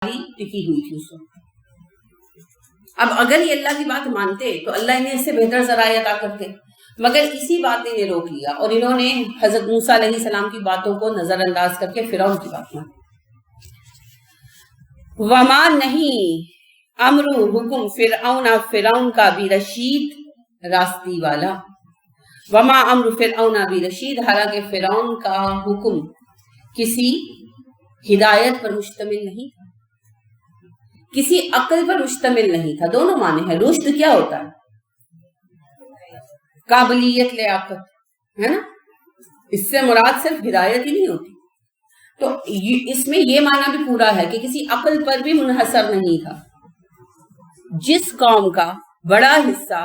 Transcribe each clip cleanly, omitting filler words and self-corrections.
ٹکی ہوئی تھی اس وقت. اب اگر یہ اللہ کی بات مانتے تو اللہ انہیں اس سے بہتر ذرائع عطا کرتے، مگر اسی بات نے انہیں روک لیا اور انہوں نے حضرت موسیٰ علیہ السلام کی باتوں کو نظر انداز کر کے فرعون کی بات مانی. وما نہیں امر حکم فرعون، فرعون کا بھی رشید راستی والا. وما امر فرعون بھی رشید، حالانکہ فرعون کا حکم کسی ہدایت پر مشتمل نہیں تھا، کسی عقل پر مشتمل نہیں تھا. دونوں معنی ہیں. رشد کیا ہوتا ہے؟ قابلیت، لیاقت، ہے نا. اس سے مراد صرف ہدایت ہی نہیں ہوتی. تو اس میں یہ معنی بھی پورا ہے کہ کسی عقل پر بھی منحصر نہیں تھا. جس قوم کا بڑا حصہ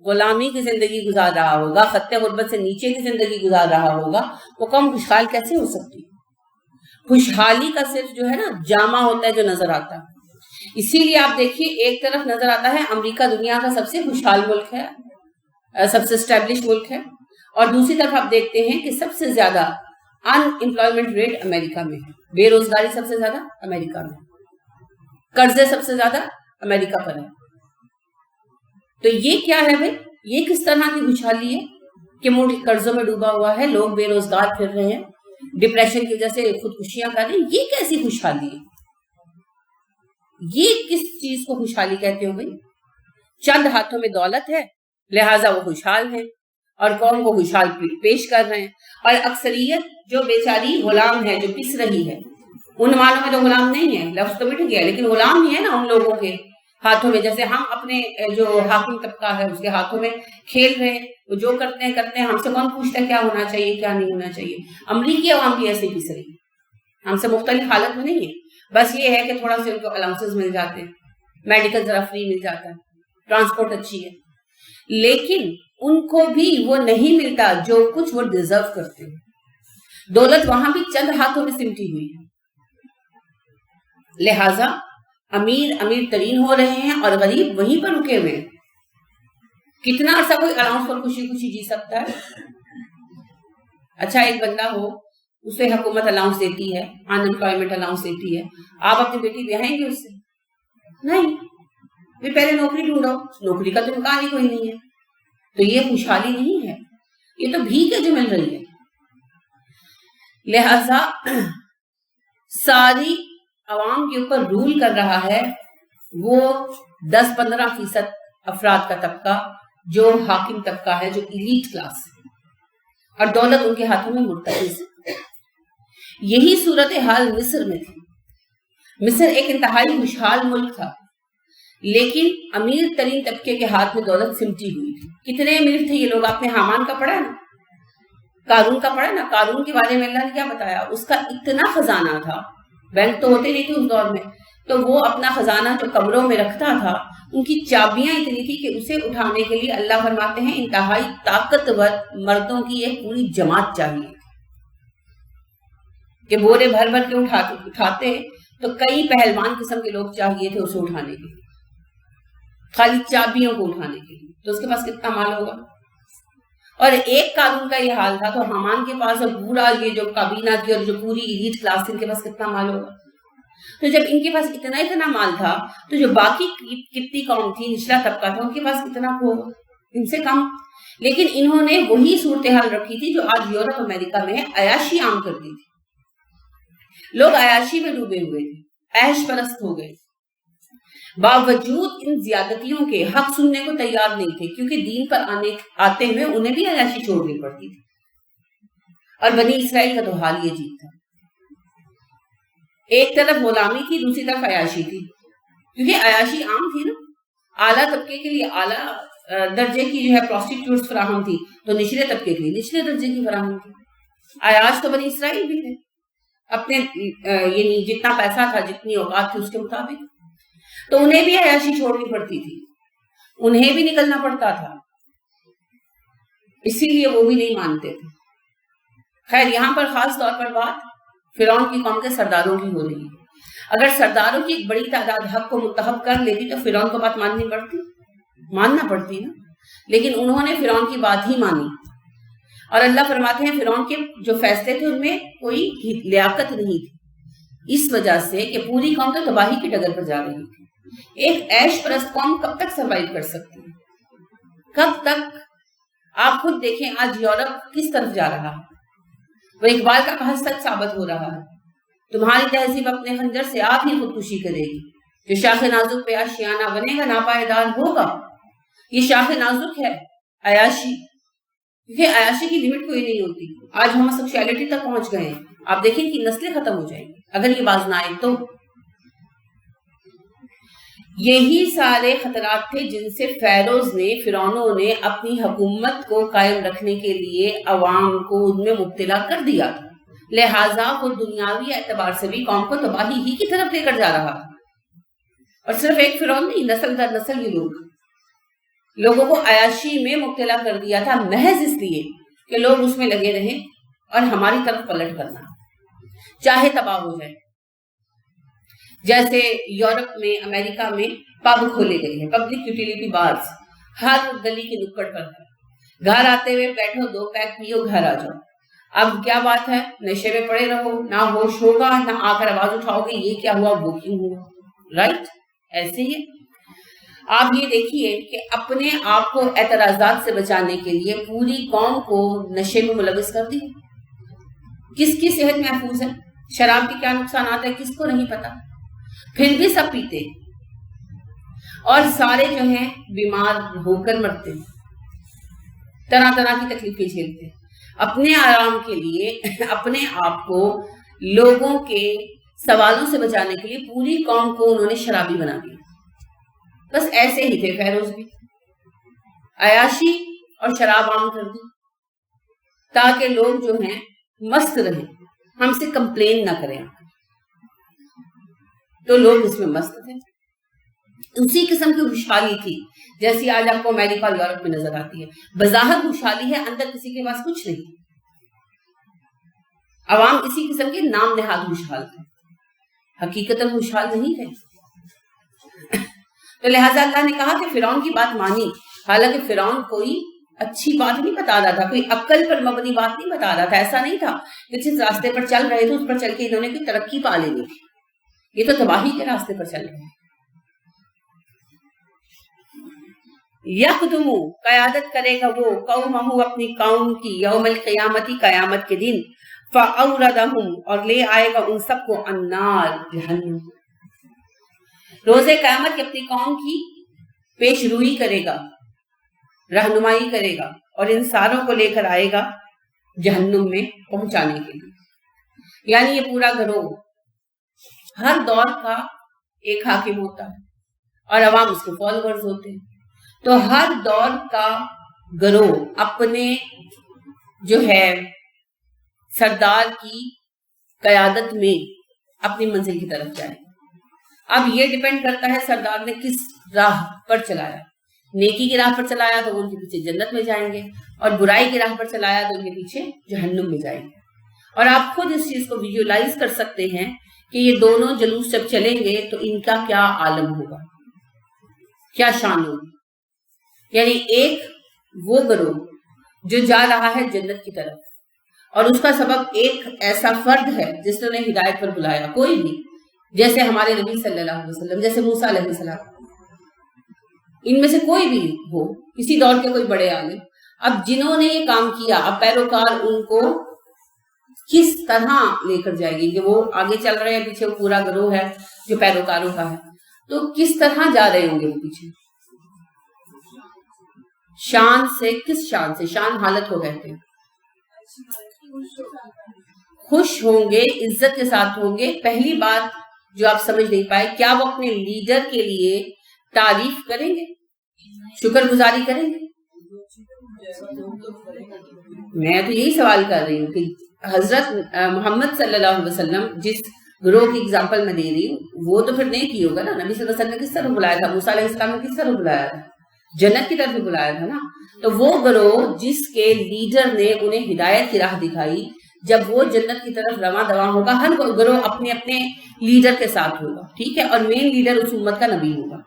غلامی کی زندگی گزار رہا ہوگا، خط غربت سے نیچے کی زندگی گزار رہا ہوگا، وہ قوم خوشحال کیسے ہو سکتی؟ خوشحالی کا صرف جو ہے نا جامع ہوتا ہے جو نظر آتا ہے. اسی لیے آپ دیکھیے ایک طرف نظر آتا ہے امریکہ دنیا کا سب سے خوشحال ملک ہے، سب سے اسٹیبلش ملک ہے، اور دوسری طرف آپ دیکھتے ہیں کہ سب سے زیادہ ان امپلائمنٹ ریٹ امریکہ میں ہے، بے روزگاری سب سے زیادہ امریکہ میں، قرضے سب سے زیادہ امریکہ پر ہے. تو یہ کیا ہے بھائی؟ یہ کس طرح کی خوشحالی ہے کہ ملک قرضوں میں ڈوبا ہوا ہے، لوگ بے روزگار پھر رہے ہیں، ڈپریشن کی وجہ سے خودکشیاں کر رہے ہیں. یہ کیسی خوشحالی ہے؟ یہ کس چیز کو خوشحالی کہتے ہو بھائی؟ چند ہاتھوں میں دولت ہے لہٰذا وہ خوشحال ہیں اور قوم کو خوشحال پیش کر رہے ہیں، اور اکثریت جو بیچاری غلام ہے، جو پس رہی ہے، ان معنوں میں تو غلام نہیں ہے، لفظ تو مٹ گیا، لیکن غلام ہی ہے نا ان لوگوں کے ہاتھوں میں. جیسے ہم اپنے جو حاکم طبقہ ہے اس کے ہاتھوں میں کھیل رہے ہیں، وہ جو کرتے ہیں، ہم سے کون پوچھتا ہے کیا ہونا چاہیے کیا نہیں ہونا چاہیے. امریکی عوام بھی ایسے پس رہی ہے، ہم سے مختلف حالت میں نہیں ہے. بس یہ ہے کہ تھوڑا سے ان کو الاؤنسز مل جاتے ہیں، میڈیکل ذرا فری مل جاتا ہے، ٹرانسپورٹ اچھی ہے، لیکن ان کو بھی وہ نہیں ملتا جو کچھ وہ ڈیزرو کرتے ہیں. دولت وہاں بھی چند ہاتھوں میں سمٹی ہوئی ہے، لہذا امیر ترین ہو رہے ہیں اور غریب وہیں پر رکے ہوئے ہیں. کتنا عرصہ کوئی الاؤنس پر خوشی خوشی جی سکتا ہے؟ اچھا ایک بندہ ہو، اسے حکومت الاؤنس دیتی ہے، ان امپلائمنٹ الاؤنس دیتی ہے، آپ اپنی بیٹی بیاہیں گے اس سے؟ نہیں. پھر پہلے نوکری ڈھونڈو، نوکری کا تو امکان ہی کوئی نہیں ہے. تو یہ خوشحالی نہیں ہے، یہ تو بھیک ہے جو مل رہی ہے. لہذا ساری عوام کے اوپر رول کر رہا ہے وہ 10-15% افراد کا طبقہ جو حاکم طبقہ ہے، جو ایلیٹ کلاس ہے، اور دولت ان کے ہاتھوں میں مرتکز ہے. یہی صورتحال مصر میں تھی. مصر ایک انتہائی خوشحال ملک تھا، لیکن امیر ترین طبقے کے ہاتھ میں دولت سمٹی ہوئی تھی. کتنے امیر تھے یہ لوگ؟ آپ نے حامان کا پڑھا ہے نا، قارون کا پڑھا ہے نا. قارون کے بارے میں اللہ نے کیا بتایا؟ اس کا اتنا خزانہ تھا، بینک تو ہوتے نہیں تھے اس دور میں، تو وہ اپنا خزانہ جو کمروں میں رکھتا تھا، ان کی چابیاں اتنی تھی کہ اسے اٹھانے کے لیے اللہ فرماتے ہیں انتہائی طاقتور مردوں کی ایک پوری جماعت چاہیے کہ بورے بھر بھر کے اٹھاتے تو کئی پہلوان قسم کے لوگ چاہیے تھے اسے اٹھانے کے لیے، خالی چابیوں کو اٹھانے کے لیے. تو اس کے پاس کتنا مال ہوگا؟ اور ایک قارون کا یہ حال تھا تو حامان کے پاس اور پورا یہ جو کابینہ تھی اور جو پوری ایلیٹ کلاس تھی ان کے پاس کتنا مال ہوگا؟ تو جب ان کے پاس اتنا مال تھا تو جو باقی کتنی قوم تھی، نچلا طبقہ تھا، ان کے پاس کتنا ہوگا؟ ان سے کم. لیکن انہوں نے وہی صورتحال رکھی تھی جو آج یورپ امریکہ میں ہے، عیاشی عام کر دی تھی. لوگ عیاشی میں ڈوبے ہوئے تھے، عیش پرست ہو گئے. باوجود ان زیادتیوں کے حق سننے کو تیار نہیں تھے، کیونکہ دین پر آتے ہوئے انہیں بھی عیاشی چھوڑنی پڑتی تھی. اور بنی اسرائیل کا تو حال یہ جیت تھا. ایک طرف غلامی تھی، دوسری طرف عیاشی تھی، کیونکہ عیاشی عام تھی نا. اعلیٰ طبقے کے لیے اعلیٰ درجے کی جو ہے پروسٹیٹیوٹس فراہم تھی، تو نچلے طبقے کے لیے نچلے درجے کی فراہم تھی. عیاش تو بنی اسرائیل بھی تھے، اپنے یعنی جتنا پیسہ تھا، جتنی اوقات تھی اس کے مطابق، تو انہیں بھی عیاشی چھوڑنی پڑتی تھی، انہیں بھی نکلنا پڑتا تھا. اسی لیے وہ بھی نہیں مانتے تھے. خیر یہاں پر خاص طور پر بات فرعون کی قوم کے سرداروں کی ہو رہی ہے. اگر سرداروں کی ایک بڑی تعداد حق کو منتخب کر لیتی تو فرعون کو بات ماننا پڑتی نا. لیکن انہوں نے فرعون کی بات ہی مانی، اور اللہ فرماتے ہیں فرعون کے جو فیصلے تھے ان میں کوئی لیاقت نہیں تھی. اس وجہ سے کہ پوری قوم تو تباہی کی ڈگر پر جا رہی تھی۔ ایک عیش پرست قوم کب تک سروائیو کر سکتی ہے؟ کب تک؟ آپ خود دیکھیں آج یورپ کس طرف جا رہا ہے۔ وہ اقبال کا کہا سچ ثابت ہو رہا ہے، تمہاری تہذیب اپنے خنجر سے آپ ہی خودکشی کرے گی، جو شاخ نازک پہ آشیانہ بنے گا ناپائیدار ہوگا۔ یہ شاخ نازک ہے عیاشی، کیونکہ عیاشی کی لمٹ کوئی نہیں ہوتی۔ آج ہم سیکشولیٹی تک پہنچ گئے ہیں، آپ دیکھیں کہ نسلیں ختم ہو جائیں گی اگر یہ باز نہ آئے تو۔ یہی سارے خطرات تھے جن سے فیروز نے، فرعونوں نے اپنی حکومت کو قائم رکھنے کے لیے عوام کو ان میں مبتلا کر دیا تھا، لہٰذا وہ دنیاوی اعتبار سے بھی قوم کو تباہی ہی کی طرف لے کر جا رہا تھا۔ اور صرف ایک فرعون نہیں، نسل در نسل یہ لوگوں کو عیاشی میں مبتلا کر دیا تھا، محض اس لیے کہ لوگ اس میں لگے رہیں اور ہماری طرف پلٹ کرنا چاہے تباہ ہو جائے۔ جیسے یورپ میں، امریکہ میں پب کھولے گئے ہیں، پبلک یوٹیلیٹی بارز ہر گلی کے نکڑ پر ہے، گھر آتے ہوئے بیٹھو، 2 پیک پیو، گھر آ جاؤ۔ اب کیا بات ہے، نشے میں پڑے رہو، نہ ہوش ہوگا، نہ آ کر آواز اٹھاؤ گے یہ کیا ہوا وہ کیوں ہوا، رائٹ؟ ایسے ہی آپ یہ دیکھیے کہ اپنے آپ کو اعتراضات سے بچانے کے لیے پوری قوم کو نشے میں ملوث کر دی۔ کس کی صحت محفوظ ہے؟ شراب کے کیا نقصانات ہیں کس کو نہیں پتا، پھر بھی سب پیتے اور سارے جو ہیں بیمار ہو کر مرتے، طرح طرح کی تکلیفیں جھیلتے، اپنے آرام کے لیے اپنے آپ کو لوگوں کے سوالوں سے بچانے کے لیے پوری قوم کو انہوں نے شرابی بنا دیا۔ بس ایسے ہی تھے فیروز بھی، عیاشی اور شراب عام کر دی تاکہ لوگ جو ہیں مست رہیں، ہم سے کمپلین نہ کریں، تو لوگ اس میں مست تھے۔ اسی قسم کی خوشحالی تھی جیسی آج آپ کو امریکہ اور یورپ میں نظر آتی ہے، بظاہر خوشحالی ہے، اندر کسی کے پاس کچھ نہیں، عوام اسی قسم کے نام نہاد خوشحال تھے، حقیقتاً خوشحال نہیں تھے۔ تو لہٰذا اللہ نے کہا کہ فرعون کی بات مانی، حالانکہ فرعون کوئی اچھی بات نہیں بتا رہا تھا، کوئی عقل پر مبنی بات نہیں بتا رہا تھا، ایسا نہیں تھا کہ جس راستے پر چل رہے تھے اس پر چل کے انہوں نے کوئی ترقی پا لینی تھی، یہ تو تباہی کے راستے پر چل رہے ہیں۔ یقدم، قیادت کرے گا وہ، قومہ، اپنی قوم کی، یوم القیامتی، قیامت کے دن، فاوردہم، اور لے آئے گا ان سب کو، النار، جہنم، روز قیامت کی اپنی قوم کی پیش روئی کرے گا، رہنمائی کرے گا اور ان ساروں کو لے کر آئے گا جہنم میں پہنچانے کے لیے۔ یعنی یہ پورا گروہ، ہر دور کا ایک حاکم ہوتا ہے اور عوام اس کے فالوورز ہوتے ہیں، تو ہر دور کا گروہ اپنے جو ہے سردار کی قیادت میں اپنی منزل کی طرف جائے۔ اب یہ ڈیپینڈ کرتا ہے سردار نے کس راہ پر چلایا، نیکی کی راہ پر چلایا تو ان کے پیچھے جنت میں جائیں گے، اور برائی کی راہ پر چلایا تو ان کے پیچھے جہنم میں جائیں گے۔ اور آپ خود اس چیز کو ویژولائز کر سکتے ہیں کہ یہ دونوں جلوس جب چلیں گے تو ان کا کیا عالم ہوگا، کیا شان ہوگی۔ یعنی ایک وہ گروہ جو جا رہا ہے جنت کی طرف، اور اس کا سبب ایک ایسا فرد ہے جس نے انہیں ہدایت پر بلایا، کوئی بھی، جیسے ہمارے نبی صلی اللہ علیہ وسلم، جیسے موسیٰ علیہ السلام، ان میں سے کوئی بھی ہو، کسی دور کے کوئی بڑے عالم، اب جنہوں نے یہ کام کیا، اب پیروکار ان کو کس طرح لے کر جائے گی، کہ وہ آگے چل رہے ہیں، پیچھے وہ پورا گروہ ہے جو پیروکاروں کا ہے، تو کس طرح جا رہے ہوں گے وہ پیچھے، شان سے، کس شان سے، شان حالت کو کہتے ہیں، خوش ہوں گے، عزت کے ساتھ ہوں گے۔ پہلی بات جو آپ سمجھ نہیں پائے، کیا وہ اپنے لیڈر کے لیے تعریف کریں گے، شکر گزاری کریں گے؟ میں تو یہی سوال کر رہی ہوں کہ حضرت محمد صلی اللہ علیہ وسلم جس گروہ کی اگزامپل میں دے رہی ہوں، وہ تو پھر نہیں کی ہوگا نا، نبی صلی اللہ علیہ وسلم نے کس طرح بلایا تھا، موسیٰ علیہ السلام نے کس طرح بلایا تھا، جنت کی طرف بلایا تھا نا۔ تو وہ گروہ جس کے لیڈر نے انہیں ہدایت کی راہ دکھائی، جب وہ جنت کی طرف رواں دواں ہوگا، ہر گروہ اپنے اپنے لیڈر کے ساتھ ہوگا، ٹھیک ہے، اور مین لیڈر اس امت کا نبی ہوگا۔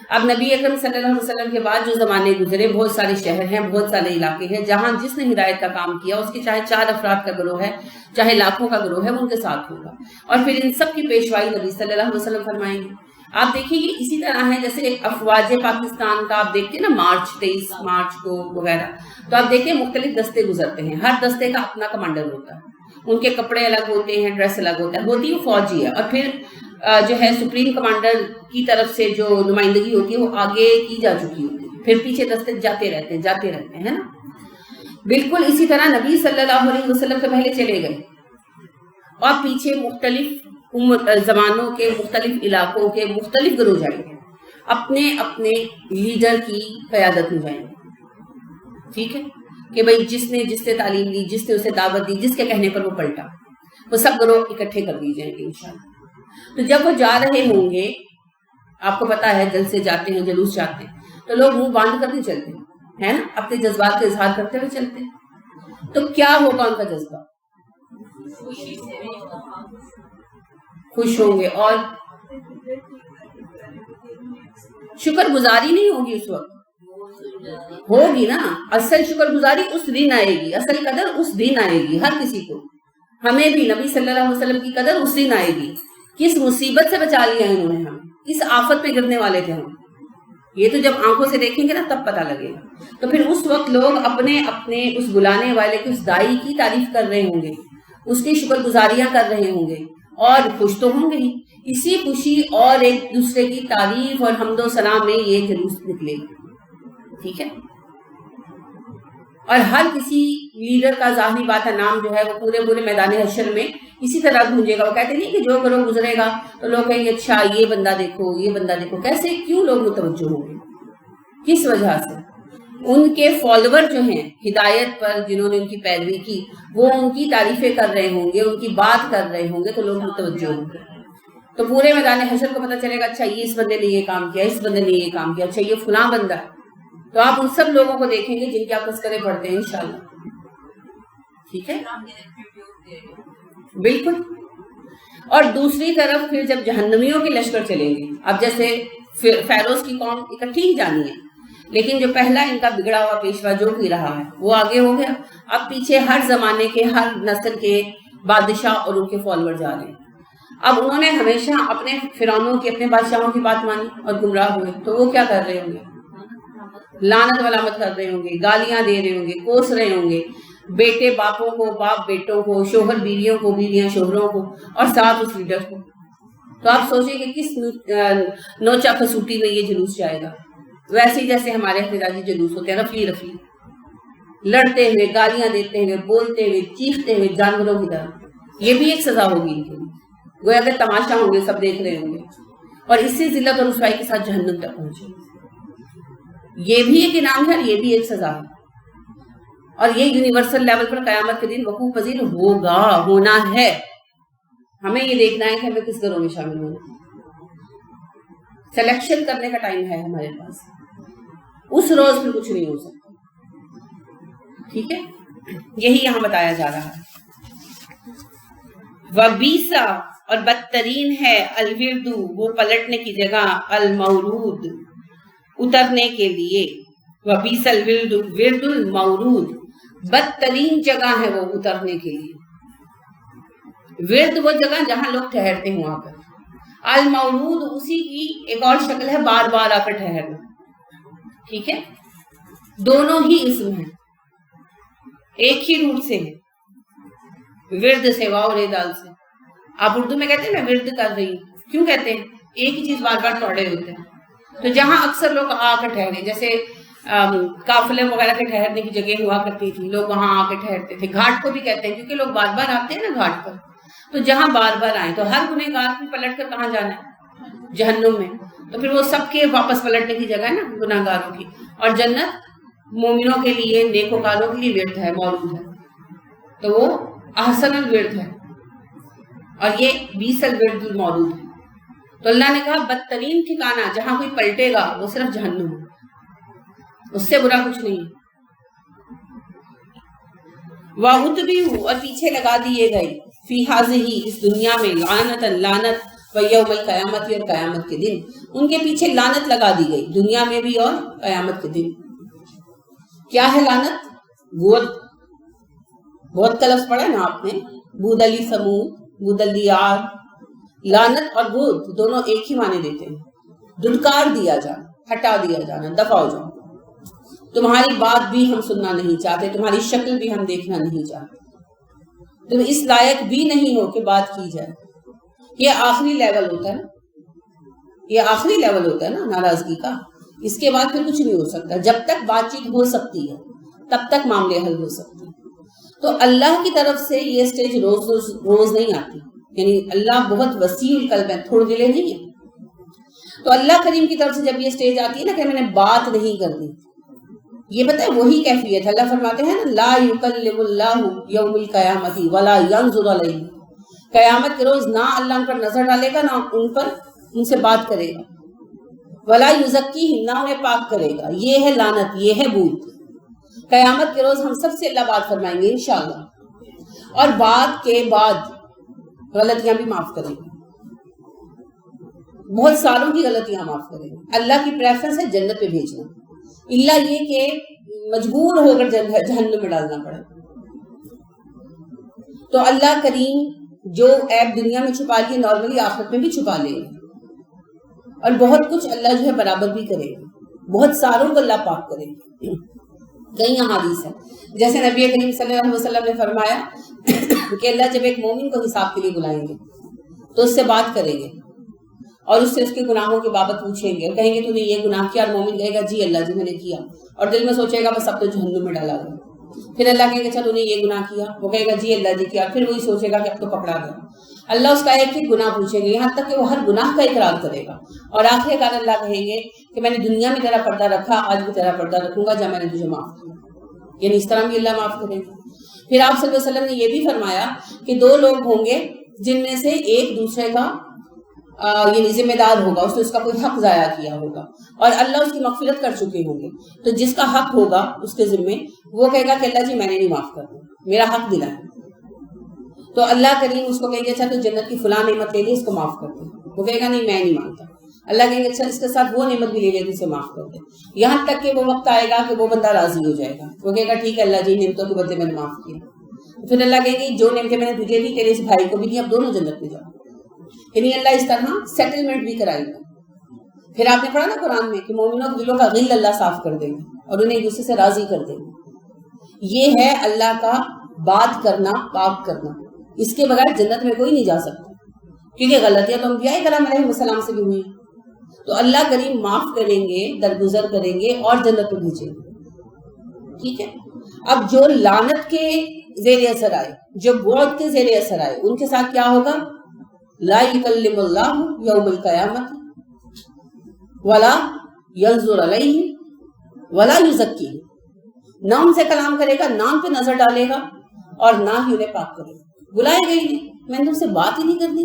اب نبی اکرم صلی اللہ علیہ وسلم کے بعد جو زمانے گزرے، بہت سارے شہر ہیں، بہت سارے علاقے ہیں جہاں جس نے ہدایت کا کام کیا اس کے چاہے 4 افراد کا گروہ ہے، چاہے لاکھوں کا گروہ ہے، وہ ان کے ساتھ ہوگا، اور پھر ان سب کی پیشوائی نبی صلی اللہ علیہ وسلم فرمائیں گے۔ آپ دیکھیں یہ اسی طرح ہے جیسے افواج پاکستان کا آپ دیکھتے ہیں نا، مارچ 23 مارچ کو وغیرہ، تو آپ دیکھیں مختلف دستے گزرتے ہیں، ہر دستے کا اپنا کمانڈر ہوتا ہے، ان کے کپڑے الگ ہوتے ہیں، ڈریس الگ ہوتا ہے، ہوتی وہ فوجی ہے، اور پھر جو ہے سپریم کمانڈر کی طرف سے جو نمائندگی ہوتی ہے وہ آگے کی جا چکی ہوتی ہے، پھر پیچھے دستے جاتے رہتے ہیں نا۔ بالکل اسی طرح نبی صلی اللہ علیہ وسلم سے پہلے چلے گئے اور پیچھے مختلف زمانوں کے مختلف علاقوں کے مختلف گروہ جائیں گے، اپنے اپنے لیڈر کی قیادت میں جائیں گے، ٹھیک ہے، کہ بھئی جس نے تعلیم لی، جس نے اسے دعوت دی، جس کے کہنے پر وہ پلٹا، وہ سب گروہ اکٹھے کر دیے جائیں گے انشاءاللہ۔ تو جب وہ جا رہے ہوں گے، آپ کو پتا ہے جلسے جاتے ہیں، جلوس جاتے ہیں، تو لوگ منہ باندھ کر نہیں چلتے ہیں نا، اپنے جذبات کا اظہار کرتے ہوئے چلتے ہیں، تو کیا ہوگا ان کا جذبہ؟ خوش ہوں گے، اور شکر گزاری نہیں ہوگی اس وقت، ہوگی نا، اصل شکر گزاری اس دن آئے گی، اصل قدر اس دن آئے گی ہر کسی کو، ہمیں بھی نبی صلی اللہ علیہ وسلم کی قدر اس دن آئے گی، کس مصیبت سے بچا لیا انہوں نے ہم، کس آفت پہ گرنے والے تھے ہم، یہ تو جب آنکھوں سے دیکھیں گے نا تب پتہ لگے گا۔ تو پھر اس وقت لوگ اپنے اپنے اس بلانے والے کے، اس دائی کی تعریف کر رہے ہوں گے، اس کی شکر گزاریاں کر رہے ہوں گے، اور خوش تو ہوں گے ہی، اسی خوشی اور ایک دوسرے کی تعریف اور حمد و ثنا میں یہ جلوس نکلے گا، ٹھیک ہے، اور ہر کسی لیڈر کا ظاہری بات نام جو ہے وہ پورے میدان حشر میں اسی طرح گونجے گا۔ وہ کہتے نہیں کہ جو کرو گزرے گا تو لوگ کہیں گے اچھا یہ بندہ دیکھو، یہ بندہ دیکھو، کیسے، کیوں لوگ متوجہ ہوں گے، کس وجہ سے؟ ان کے فالوور جو ہیں ہدایت پر، جنہوں نے ان کی پیروی کی، وہ ان کی تعریفیں کر رہے ہوں گے، ان کی بات کر رہے ہوں گے، تو لوگ متوجہ ہوں گے، تو پورے میدان حشر کو پتہ چلے گا اچھا یہ اس بندے نے یہ کام کیا، اس بندے نے یہ کام کیا، اچھا یہ فلاں بندہ ہے، تو آپ ان سب لوگوں کو دیکھیں گے جن کے آپ تذکرے پڑھتے ہیں انشاءاللہ، ٹھیک ہے، بالکل۔ اور دوسری طرف پھر جب جہنمیوں کے لشکر چلیں گے، اب جیسے فیروز کی قوم اکٹھی ہی جانی ہے، لیکن جو پہلا ان کا بگڑا ہوا پیشوا جو بھی رہا ہے وہ آگے ہو گیا، اب پیچھے ہر زمانے کے، ہر نسل کے بادشاہ اور ان کے فالوور جا رہے ہیں۔ اب انہوں نے ہمیشہ اپنے فرعونوں کی، اپنے بادشاہوں کی بات مانی اور گمراہ ہوئے، تو وہ کیا کر رہے ہوں گے؟ لعنت ملامت کر رہے ہوں گے، گالیاں دے رہے ہوں گے، کوس رہے ہوں گے، بیٹے باپوں کو، باپ بیٹوں کو، شوہر بیویوں کو، بیویاں شوہروں کو، اور ساتھ اس لیڈر کو۔ تو آپ سوچیں کہ کس نوچا کسوٹی میں یہ جلوس جائے گا؟ ویسے ہی جیسے ہمارے احتجاجی جلوس ہوتے ہیں، رفلی رفلی، لڑتے ہوئے، گالیاں دیتے ہوئے، بولتے ہوئے، چیختے ہوئے، جانوروں کی طرح، یہ بھی ایک سزا ہوگی ان کے لیے، گویا کہ تماشا ہوں گے، سب دیکھ رہے ہوں گے، اور اس سے ذلت اور رسوائی کے ساتھ جہنم تک پہنچے۔ یہ بھی ایک انعام ہے اور یہ بھی ایک سزا ہے، اور یہ یونیورسل لیول پر قیامت کے دن وقوع پذیر ہوگا، ہونا ہے۔ ہمیں یہ دیکھنا ہے کہ ہمیں کس گروہ میں شامل ہونا، سلیکشن کرنے کا ٹائم ہے ہمارے پاس، اس روز پھر کچھ نہیں ہو سکتا، ٹھیک ہے، یہی یہاں بتایا جا رہا ہے۔ وبیسا، اور بدترین ہے، الورد، وہ پلٹنے کی جگہ، المورود، اترنے کے لیے، وبیس الورد، ورد المورود، بدترین جگہ ہے وہ اترنے کے لیے۔ ورد وہ جگہ جہاں لوگ ٹھہرتے ہیں وہاں پر، المورود اسی کی ایک اور شکل ہے بار بار آ کر ٹھہرنا، ٹھیک ہے، دونوں ہی اسم ہیں، ایک ہی روٹ سے ہے، ورد سے، واو رے دال سے۔ آپ اردو میں کہتے ہیں میں ورد کر رہی ہوں، کیوں کہتے ہیں؟ ایک ہی چیز بار بار توڑے ہوتے ہیں، تو جہاں اکثر لوگ آ کر ٹھہرے، جیسے قافلے وغیرہ کے ٹھہرنے کی جگہ ہوا کرتی تھی، لوگ وہاں آ کے ٹھہرتے تھے، گھاٹ کو بھی کہتے ہیں کیونکہ لوگ بار بار آتے ہیں نا گھاٹ پر، تو جہاں بار بار آئیں، تو ہر گنہگار کو پلٹ کر کہاں جانا ہے؟ جہنم میں، تو پھر وہ سب کے واپس پلٹنے کی جگہ ہے نا گنہگاروں کی، اور جنت مومنوں کے لیے، نیکوکاروں کے لیے ورد ہے، موجود ہے، تو وہ احسن الورد ہے، اور یہ بیس الورد المورود ہے۔ تو اللہ نے کہا بدترین ٹھکانہ جہاں کوئی پلٹے گا وہ صرف جہنم ہے، اس سے برا کچھ نہیں۔ وَأُتْبِعُوا، اور پیچھے لگا دیے گئے، فی ہذہ، اس دنیا میں، لعنت، لعنت، وَيَوْمَ الْقِيَامَةِ اور قیامت کے دن ان کے پیچھے لعنت لگا دی گئی، دنیا میں بھی اور قیامت کے دن۔ کیا ہے لعنت؟ بہت کا لفظ پڑھا ہے نا آپ نے، بود علی سمود، بود علی عاد۔ لعنت اور بود دونوں ایک ہی معنی دیتے ہیں، دھنکار دیا جانا، ہٹا دیا جانا، دفع ہو جانا۔ تمہاری بات بھی ہم سننا نہیں چاہتے، تمہاری شکل بھی ہم دیکھنا نہیں چاہتے، تم اس لائق بھی نہیں ہو کہ بات کی جائے۔ یہ آخری لیول ہوتا ہے، یہ آخری لیول ہوتا ہے نا ناراضگی کا، اس کے بعد پھر کچھ نہیں ہو سکتا۔ جب تک بات چیت ہو سکتی ہے تب تک معاملے حل ہو سکتے ہیں۔ تو اللہ کی طرف سے یہ سٹیج روز نہیں آتی، یعنی اللہ بہت وسیع القلب ہے، تھوڑے دلے نہیں ہے۔ تو اللہ کریم کی طرف سے جب یہ سٹیج آتی ہے نا کہ میں نے بات نہیں کرنی، یہ بتائیں وہی کیفیت۔ اللہ فرماتے ہیں نا لا یکلم اللہ یوم القیامۃ ولا ینظر الیہم، قیامت کے روز نہ اللہ ان پر نظر ڈالے گا، نہ ان سے بات کرے گا، ولا یزکیہم، نہ انہیں پاک کرے گا۔ یہ ہے لعنت، یہ ہے بود۔ قیامت کے روز ہم سب سے اللہ بات فرمائیں گے انشاءاللہ، اور بات کے بعد غلطیاں بھی معاف کریں گے، بہت سالوں کی غلطیاں معاف کریں گے۔ اللہ کی پریفرنس ہے جنت پہ بھیجنا، اللہ یہ کہ مجبور ہو کر جہنم میں ڈالنا پڑے۔ تو اللہ کریم جو عیب دنیا میں چھپا لیے نارملی آخرت میں بھی چھپا لے گا، اور بہت کچھ اللہ جو ہے برابر بھی کرے گا، بہت سالوں کو اللہ پاک کرے گا۔ کئی احادیث ہے، جیسے نبی کریم صلی اللہ علیہ وسلم نے فرمایا کہ اللہ جب ایک مومن کو حساب کے لیے بلائیں گے تو اس سے بات کریں گے اور اس سے اس کے گناہوں کے بابت پوچھیں گے اور کہیں گے تو نے یہ گناہ کیا، اور مومن کہے گا جی اللہ جی میں نے کیا، اور دل میں سوچے گا بس اب تو جہنم میں ڈالا گیا۔ پھر اللہ کہے گا اچھا تو نے یہ گناہ کیا، وہ کہے گا جی اللہ جی کیا، پھر وہی سوچے گا کہ اب تو پکڑا گیا۔ اللہ اس کا ایک ایک گناہ پوچھیں گے، یہاں تک کہ وہ ہر گناہ کا اقرار کرے گا، اور آخر کار اللہ کہیں گے کہ میں نے دنیا میں تیرا پردہ رکھا، آج بھی تیرا پردہ رکھوں گا جب میں نے تجھے معاف کیا۔ یعنی اس طرح بھی اللہ معاف کرے گا۔ پھر آپ صلی اللہ علیہ وسلم نے یہ بھی فرمایا کہ دو لوگ ہوں گے جن میں سے ایک دوسرے کا یعنی ذمہ دار ہوگا، اس نے اس کا کوئی حق ضائع کیا ہوگا اور اللہ اس کی مغفرت کر چکے ہوں گے، تو جس کا حق ہوگا اس کے ذمے وہ کہے گا کہ اللہ جی میں نے نہیں معاف کرنا، میرا حق دلا ہے۔ تو اللہ کریم اس کو کہیں گے اچھا تو جنت کی فلاں نعمت لے لی، اس کو معاف کر دے، وہ کہے گا نہیں میں نہیں مانتا۔ اللہ کہیں گے اچھا اس کے ساتھ وہ نعمت بھی لے لے جسے معاف کر دے، یہاں تک کہ وہ وقت آئے گا کہ وہ بندہ راضی ہو جائے گا، وہ کہے گا ٹھیک ہے اللہ جی نعمتوں کے بدلے میں نے معاف کیا۔ پھر اللہ کہیں گے جو نعمتیں میں نے تجھے دی تیرے اس بھائی کو بھی دی، اب دونوں جنت میں جاؤ۔ یعنی اللہ اس طرح سیٹلمنٹ بھی کرائے گا۔ پھر آپ نے پڑھا نا قرآن میں کہ مومنوں کے دلوں کا غل اللہ صاف کر دیں گے اور انہیں ایک دوسرے سے راضی کر دیں گے۔ یہ ہے اللہ کا بات کرنا، پاک کرنا، اس کے بغیر جنت میں کوئی نہیں جا سکتا، کیونکہ غلطیاں تو انبیاء کرام علیہ السلام سے بھی ہوئی، تو اللہ کریم معاف کریں گے، درگزر کریں گے اور جنت میں بھیجیں گے۔ ٹھیک ہے، اب جو لعنت کے زیر اثر آئے، جو بعد کے زیر اثر آئے، ان کے ساتھ کیا ہوگا؟ لا یکلم اللہ یوم القیامۃ ولا ینظر علیہم ولا یزکیہم، نہ ان سے کلام کرے گا، نہ ان پہ نظر ڈالے گا اور نہ ہی انہیں پاک کرے گا۔ بلائے گئی نہیں، میں نے ان سے بات ہی نہیں کرنی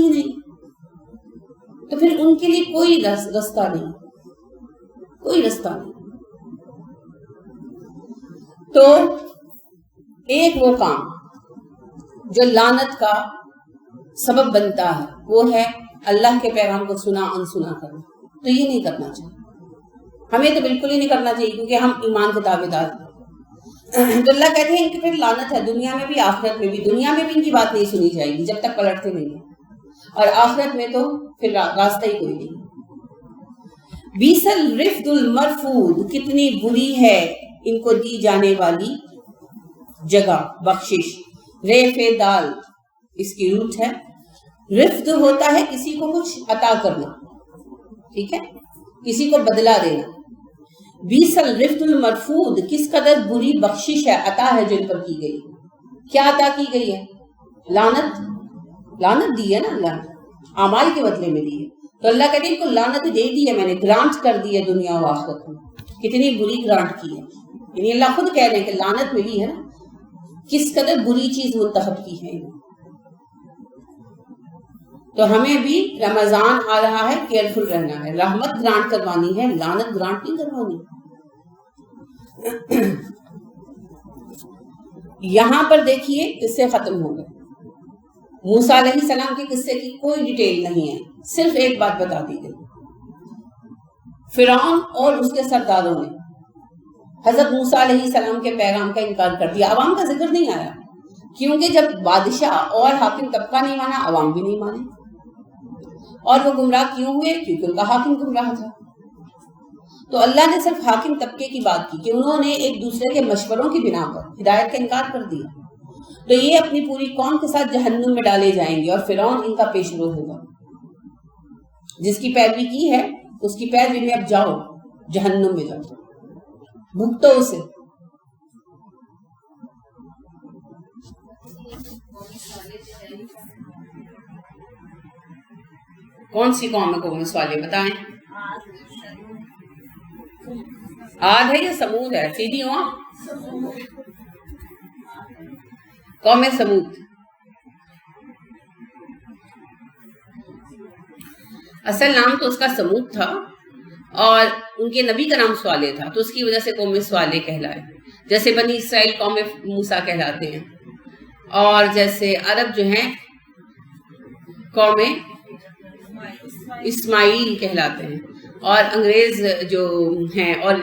نہیں، تو پھر ان کے لیے کوئی رستہ نہیں، کوئی رستہ نہیں۔ تو ایک وہ کام جو لعنت کا سبب بنتا ہے وہ ہے اللہ کے پیغام کو سنا انسنا کرنا، تو یہ نہیں کرنا چاہیے، ہمیں تو بالکل ہی نہیں کرنا چاہیے، کیونکہ ہم ایمان کے دعوے دار ہیں۔ تو اللہ کہتے ہیں ان کی پھر لعنت ہے دنیا میں بھی آخرت میں بھی۔ دنیا میں بھی ان کی بات نہیں سنی جائے گی جب تک پلٹتے نہیں ہیں، اور آخرت میں تو پھر راستہ ہی کوئی نہیں۔ بیس الرفد المرفود، کتنی بری ہے ان کو دی جانے والی جگہ، بخشش۔ ریف دال اس کی روٹ ہے، رفد ہوتا ہے کسی کو کچھ عطا کرنا، ٹھیک ہے، کسی کو بدلہ دینا۔ بیس الرفد المرفود، کس قدر بری بخشش ہے، عطا ہے جو ان پر کی گئی۔ کیا عطا کی گئی ہے؟ لعنت دی ہے نا اللہ نے، اعمال کے بدلے میں دی ہے۔ تو اللہ کہتے ہیں ان کو لعنت دے دی ہے میں نے، گرانٹ کر دی ہے دنیا و آخرت میں۔ کتنی بری گرانٹ کی ہے، یعنی اللہ خود کہہ رہے ہیں کہ لعنت ملی ہے نا، کس قدر بری چیز منتخب کی ہے۔ تو ہمیں بھی رمضان آ رہا ہے، کیئرفل رہنا ہے، رحمت گرانٹ کروانی ہے، لعنت گرانٹ نہیں کروانی۔ یہاں پر دیکھیے اس سے ختم ہو گئے، موسیٰ علیہ السلام کے قصے کی کوئی ڈیٹیل نہیں ہے، صرف ایک بات بتا دی گئی، فرعون اور اس کے سرداروں نے حضرت موسیٰ علیہ السلام کے پیغام کا انکار کر دیا. عوام کا ذکر نہیں آیا، کیونکہ جب بادشاہ اور حاکم طبقہ نہیں مانا، عوام بھی نہیں مانے. اور وہ گمراہ کیوں ہوئے؟ کیونکہ ان کا حاکم گمراہ تھا. تو اللہ نے صرف حاکم طبقے کی بات کی کہ انہوں نے ایک دوسرے کے مشوروں کی بنا پر ہدایت کا انکار کر دیا، تو یہ اپنی پوری قوم کے ساتھ جہنم میں ڈالے جائیں گے، اور فرعون ان کا پیش رو ہوگا. جس کی پیروی کی ہے اس کی پیروی میں اب جاؤ، جہنم میں جاؤ، بھگتو اسے. کون سی قوم ہے قوم صالح؟ بتائیں. عاد ہے یا سمود ہے؟ سیدھی ہوا قوم سمود. اصل نام تو اس کا سمود تھا، اور ان کے نبی کا نام صالح تھا، تو اس کی وجہ سے قوم صالح کہلائے. جیسے بنی اسرائیل قوم موسیٰ کہلاتے ہیں، اور جیسے عرب جو ہیں قوم اسماعیل کہلاتے ہیں، اور انگریز جو ہیں اور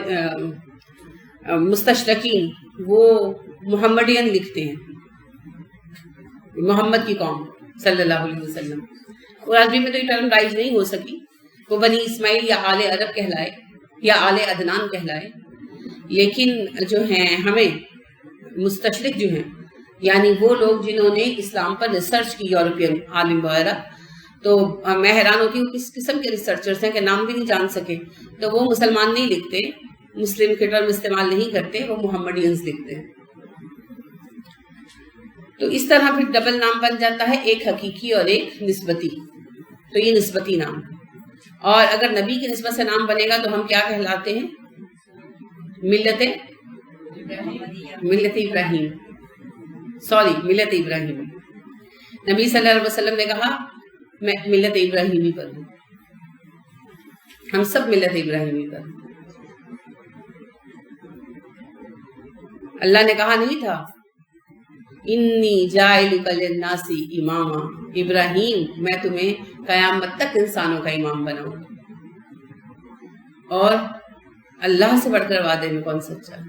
مستشرقین وہ محمدین لکھتے ہیں، محمد کی قوم صلی اللہ علیہ وسلم. اور عربی میں تو یہ ٹرم رائج نہیں ہو سکی، وہ بنی اسماعیل یا آل عرب کہلائے یا آل عدنان کہلائے. لیکن جو ہیں ہمیں مستشرق جو ہیں، یعنی وہ لوگ جنہوں نے اسلام پر ریسرچ کی، یورپین عالم وغیرہ، تو میں حیران ہوتی ہوں کس قسم کے ریسرچرز ہیں کہ نام بھی نہیں جان سکے. تو وہ مسلمان نہیں لکھتے، مسلم کے ٹرم استعمال نہیں کرتے، وہ محمدینز لکھتے ہیں. تو اس طرح پھر ڈبل نام بن جاتا ہے، ایک حقیقی اور ایک نسبتی. تو یہ نسبتی نام. اور اگر نبی کی نسبت سے نام بنے گا تو ہم کیا کہلاتے ہیں؟ ملت ابراہیم. ملت ابراہیم. نبی صلی اللہ علیہ وسلم نے کہا میں ملت ابراہیمی پر ہوں. ہم سب ملت ابراہیمی پر ہیں. اللہ نے کہا نہیں تھا انی جاعلک للناس اماما، ابراہیم میں تمہیں قیامت تک انسانوں کا امام بناؤں. اور اللہ سے بڑھ کر وعدے میں کون سچا ہے؟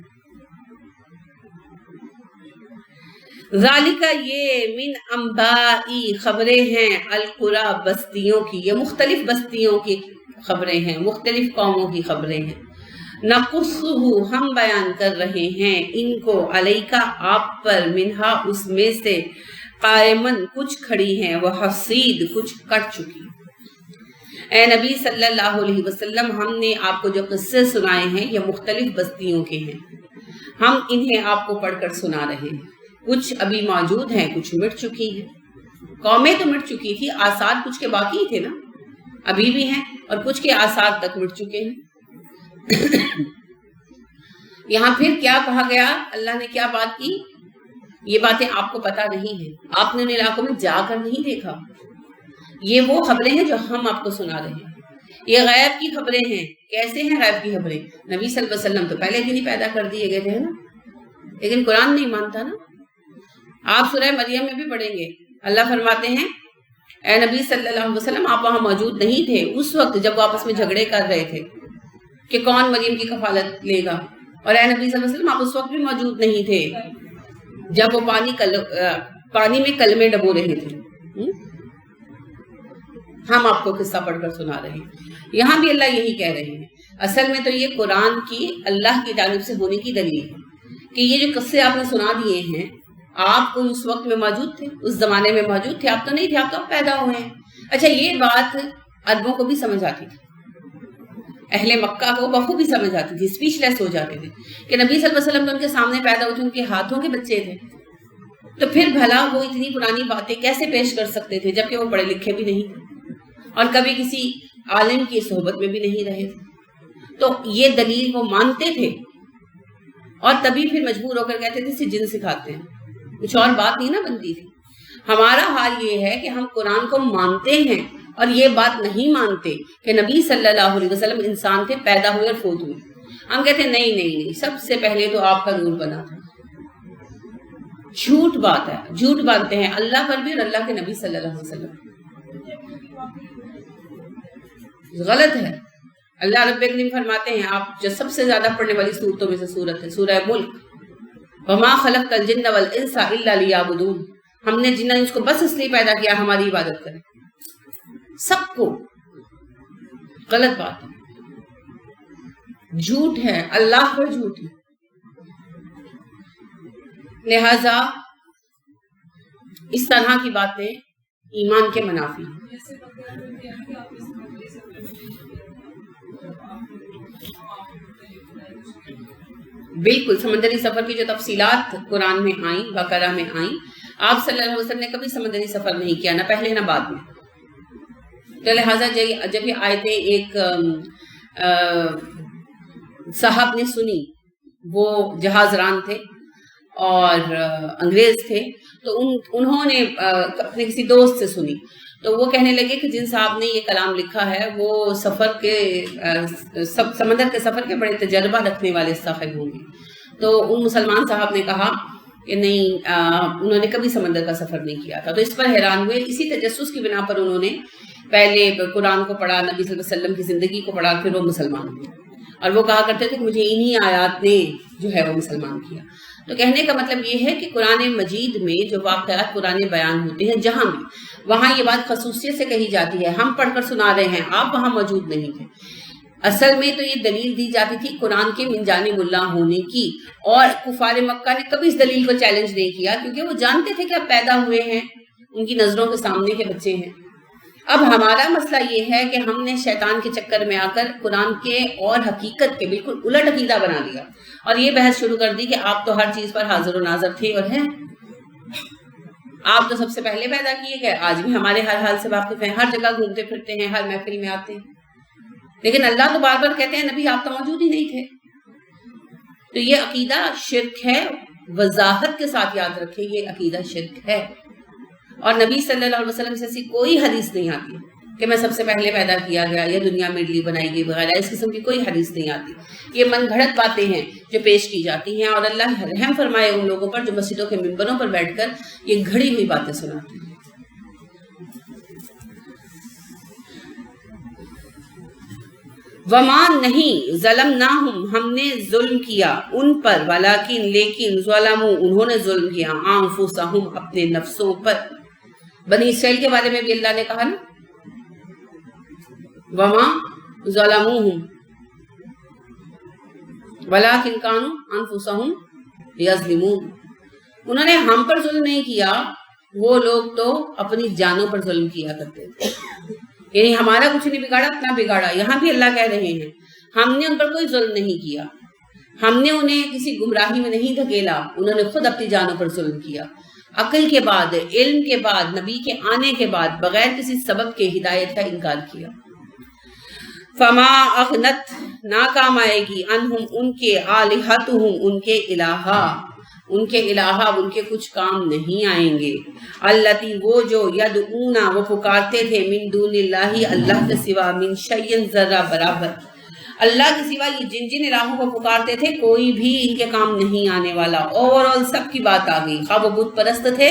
ذالکہ یہ من انبائی خبریں ہیں، القری بستیوں کی، یہ مختلف بستیوں کی خبریں ہیں، مختلف قوموں کی خبریں ہیں. نقصہ ہم بیان کر رہے ہیں ان کو، علیکہ آپ پر، منہا اس میں سے، قائمن کچھ کھڑی ہیں، وہ حصید کچھ کٹ چکی. اے نبی صلی اللہ علیہ وسلم ہم نے آپ کو جو قصے سنائے ہیں یہ مختلف بستیوں کے ہیں، ہم انہیں آپ کو پڑھ کر سنا رہے ہیں. کچھ ابھی موجود ہیں، کچھ مٹ چکی ہیں. قومیں تو مٹ چکی تھی، آثار کچھ کے باقی تھے نا، ابھی بھی ہیں، اور کچھ کے آثار تک مٹ چکے ہیں. یہاں پھر کیا کہا گیا، اللہ نے کیا بات کی، یہ باتیں آپ کو پتا نہیں ہیں، آپ نے ان علاقوں میں جا کر نہیں دیکھا. یہ وہ خبریں ہیں جو ہم آپ کو سنا رہے ہیں. یہ غیب کی خبریں ہیں. کیسے ہیں غیب کی خبریں؟ نبی صلی اللہ علیہ وسلم تو پہلے دن ہی پیدا کر دیے گئے تھے نا، لیکن قرآن نہیں مانتا نا. آپ سورہ مریم میں بھی پڑھیں گے، اللہ فرماتے ہیں اے نبی صلی اللہ علیہ وسلم آپ وہاں موجود نہیں تھے اس وقت جب وہ آپس میں جھگڑے کر رہے تھے کہ کون مریم کی کفالت لے گا. اور اے نبی صلی اللہ علیہ وسلم آپ اس وقت بھی موجود نہیں تھے جب وہ پانی میں کلمے ڈبو رہے تھے. ہم آپ کو قصہ پڑھ کر سنا رہے ہیں. یہاں بھی اللہ یہی کہہ رہے ہیں. اصل میں تو یہ قرآن کی اللہ کی جانب سے ہونے کی دلیل ہے کہ یہ جو قصے آپ نے سنا دیے ہیں آپ کو اس وقت میں موجود تھے، اس زمانے میں موجود تھے، آپ تو نہیں تھے، آپ تو اب پیدا ہوئے ہیں. اچھا یہ بات عربوں کو بھی سمجھ آتی تھی، اہل مکہ کو بخوبی سمجھ آتی تھی، اسپیچ لیس ہو جاتے تھے کہ نبی صلی اللہ علیہ وسلم تو ان کے سامنے پیدا ہوتے، ان کے ہاتھوں کے بچے تھے، تو پھر بھلا وہ اتنی پرانی باتیں کیسے پیش کر سکتے تھے جبکہ وہ پڑھے لکھے بھی نہیں تھے اور کبھی کسی عالم کی صحبت میں بھی نہیں رہے تھے. تو یہ دلیل وہ مانتے تھے اور تبھی پھر مجبور ہو کر کہتے تھے اسے جن سکھاتے ہیں، کچھ اور بات نہیں نہ بنتی تھی. ہمارا حال یہ ہے کہ ہم قرآن کو مانتے ہیں اور یہ بات نہیں مانتے کہ نبی صلی اللہ علیہ وسلم انسان تھے، پیدا ہوئے اور فوت ہوئے. ہم کہتے ہیں نہیں نہیں نہیں، سب سے پہلے تو آپ کا نور بنا تھا. جھوٹ بات ہے، جھوٹ باندھتے ہیں اللہ پر بھی اور اللہ کے نبی صلی اللہ علیہ وسلم، غلط ہے۔ اللہ رب کریم فرماتے ہیں، آپ جو سب سے زیادہ پڑھنے والی صورتوں میں سے صورت ہے سورہ ملک، وَمَا خَلَقْتَ الْجِنَّ وَالْإِنسَ إِلَّا لِيَعْبُدُونَ، ہم نے جن انس کو بس اس لیے پیدا کیا ہماری عبادت کریں، سب کو، غلط بات ہے، جھوٹ ہے، اللہ پر جھوٹ ہے، لہذا اس طرح کی باتیں ایمان کے منافی ہیں۔ بالکل، سمندری سفر کی جو تفصیلات قرآن میں آئیں، بقرہ میں آئیں، آپ صلی اللہ علیہ وسلم نے کبھی سمندری سفر نہیں کیا، نہ پہلے نہ بعد میں، تو لہٰذا جب یہ آیتیں ایک صاحب نے سنی، وہ جہاز ران تھے اور انگریز تھے، تو انہوں نے اپنے کسی دوست سے سنی، تو وہ کہنے لگے کہ جن صاحب نے یہ کلام لکھا ہے وہ سمندر کے سفر کے بڑے تجربہ رکھنے والے صاحب ہوں گے، تو ان مسلمان صاحب نے کہا کہ نہیں، انہوں نے کبھی سمندر کا سفر نہیں کیا تھا، تو اس پر حیران ہوئے۔ اسی تجسس کی بنا پر انہوں نے پہلے قرآن کو پڑھا، نبی صلی اللہ علیہ وسلم کی زندگی کو پڑھا، پھر وہ مسلمان ہوئے، اور وہ کہا کرتے تھے کہ مجھے انہی آیات نے جو ہے وہ مسلمان کیا۔ تو کہنے کا مطلب یہ ہے کہ قرآن مجید میں جو واقعات پرانے بیان ہوتے ہیں جہاں بھی، وہاں یہ بات خصوصیت سے کہی جاتی ہے، ہم پڑھ کر سنا رہے ہیں، آپ وہاں موجود نہیں تھے۔ اصل میں تو یہ دلیل دی جاتی تھی قرآن کے من جانب اللہ ہونے کی، اور کفار مکہ نے کبھی اس دلیل کو چیلنج نہیں کیا، کیونکہ وہ جانتے تھے کہ اب پیدا ہوئے ہیں، ان کی نظروں کے سامنے کے بچے ہیں۔ اب ہمارا مسئلہ یہ ہے کہ ہم نے شیطان کے چکر میں آ کر قرآن کے اور حقیقت کے بالکل الٹ عقیدہ بنا لیا، اور یہ بحث شروع کر دی کہ آپ تو ہر چیز پر حاضر و ناظر تھے اور ہیں، آپ تو سب سے پہلے پیدا کیے گئے، آج بھی ہمارے ہر حال سے واقف ہیں، ہر جگہ گھومتے پھرتے ہیں، ہر محفل میں آتے ہیں، لیکن اللہ تو بار بار کہتے ہیں نبی آپ تو موجود ہی نہیں تھے۔ تو یہ عقیدہ شرک ہے، وضاحت کے ساتھ یاد رکھیں، یہ عقیدہ شرک ہے، اور نبی صلی اللہ علیہ وسلم سے ایسی کوئی حدیث نہیں آتی کہ میں سب سے پہلے پیدا کیا گیا یا دنیا میں لیے بنائی گئی وغیرہ، اس قسم کی کوئی حدیث نہیں آتی۔ یہ من گھڑت باتیں ہیں جو پیش کی جاتی ہیں، اور اللہ رحم فرمائے ان لوگوں پر جو مسجدوں کے منبروں پر بیٹھ کر یہ گھڑی ہوئی باتیں سناتے ہیں۔ وَمَا نہیں ظَلَمْنَاهُمْ ہم نے ظلم کیا ان پر، وَلَكِن لیکن ظَلَمُوا انہوں نے ظلم کیا، أَنفُسَهُمْ اپنے نفسوں پر۔ بنی اسرائیل کے بارے میں بھی اللہ نے کہا نا، وَمَا ظَلَمُوهُمْ وَلَكِن كَانُوا أَنفُسَهُمْ يَظْلِمُونَ، انہوں نے ہم پر ظلم نہیں کیا، وہ لوگ تو اپنی جانوں پر ظلم کیا کرتے تھے، یعنی ہمارا کچھ نہیں بگاڑا، اپنا بگاڑا۔ یہاں بھی اللہ کہہ رہے ہیں ہم نے ان پر کوئی ظلم نہیں کیا، ہم نے انہیں کسی گمراہی میں نہیں دھکیلا، انہوں نے خود اپنی جانوں پر ظلم کیا، عقل کے بعد، علم کے بعد، نبی کے آنے کے بعد بغیر کسی سبب کے ہدایت کا انکار کیا۔ فما اغنت ناکام آئے گی عنہم ان کے، آلہتہم ان کے الہا، ان کے الہا ان کے کچھ کام نہیں آئیں گے، التی وہ جو یدعونا وہ پکارتے تھے، من دون اللہ اللہ کے سوا، من شیئن ذرہ برابر، اللہ کے سوا یہ جن جن الہوں کو پکارتے تھے کوئی بھی ان کے کام نہیں آنے والا۔ اوورآل سب کی بات آ گئی، خواہ وہ بت پرست تھے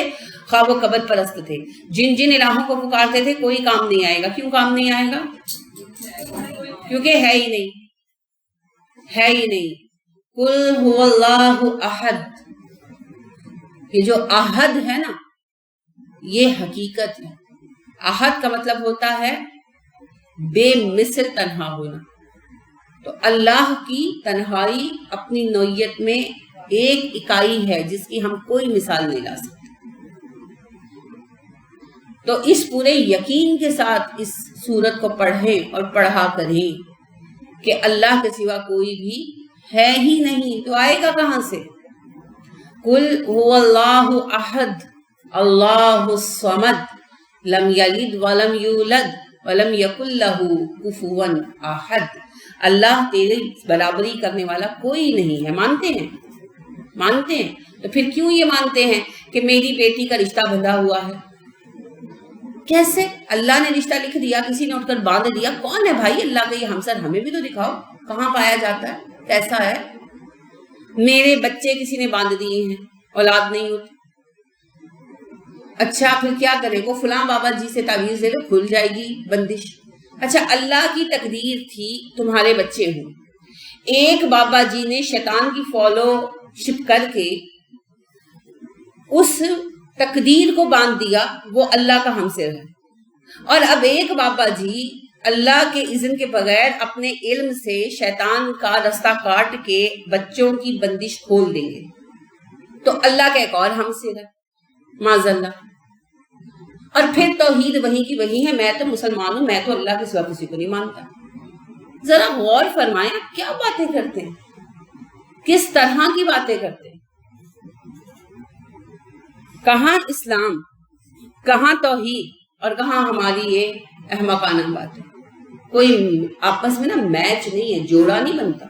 خواہ وہ قبر پرست تھے، جن جن الہوں کو پکارتے تھے کوئی کام نہیں آئے گا۔ کیوں کام نہیں آئے گا؟ کیونکہ ہے ہی نہیں، ہے ہی نہیں۔ قل هو اللہ احد، یہ جو احد ہے نا یہ حقیقت ہے۔ احد کا مطلب ہوتا ہے بے مثل تنہا ہونا، تو اللہ کی تنہائی اپنی نوعیت میں ایک اکائی ہے جس کی ہم کوئی مثال نہیں لا سکتے۔ تو اس پورے یقین کے ساتھ اس سورت کو پڑھیں اور پڑھا کریں کہ اللہ کے سوا کوئی بھی ہے ہی نہیں، تو آئے گا کہاں سے؟ قل هو اللہ احد اللہ الصمد لم یلد ولم یولد ولم یکن لہ کفوا احد، اللہ تیری برابری کرنے والا کوئی نہیں ہے۔ مانتے ہیں؟ مانتے ہیں، تو پھر کیوں یہ مانتے ہیں کہ میری بیٹی کا رشتہ بندھا ہوا ہے؟ کیسے؟ اللہ نے رشتہ لکھ دیا، کسی نے اٹھ کر باندھ دیا؟ کون ہے بھائی اللہ کا یہ ہمسر؟ ہمیں بھی تو دکھاؤ کہاں پایا جاتا ہے، کیسا ہے؟ میرے بچے کسی نے باندھ دیے ہیں، اولاد نہیں ہوتی، اچھا پھر کیا کرے کو فلاں بابا جی سے تعویذ دے لو کھل جائے گی بندش. اچھا اللہ کی تقدیر تھی تمہارے بچے ہوں, ایک بابا جی نے شیطان کی فالو شپ کر کے اس تقدیر کو باندھ دیا, وہ اللہ کا ہمسر ہے. اور اب ایک بابا جی اللہ کے اذن کے بغیر اپنے علم سے شیطان کا رستہ کاٹ کے بچوں کی بندش کھول دیں گے, تو اللہ کا ایک اور ہمسر ہے معاذ اللہ. اور پھر توحید وہیں کی وہیں ہے, میں تو مسلمان ہوں, میں تو اللہ کے سوا کسی کو نہیں مانتا. ذرا غور فرمائیں آپ کیا باتیں کرتے ہیں, کس طرح کی باتیں کرتے ہیں. کہاں اسلام, کہاں توحید, اور کہاں ہماری یہ احمقانہ باتیں. کوئی آپس میں نا میچ نہیں ہے, جوڑا نہیں بنتا.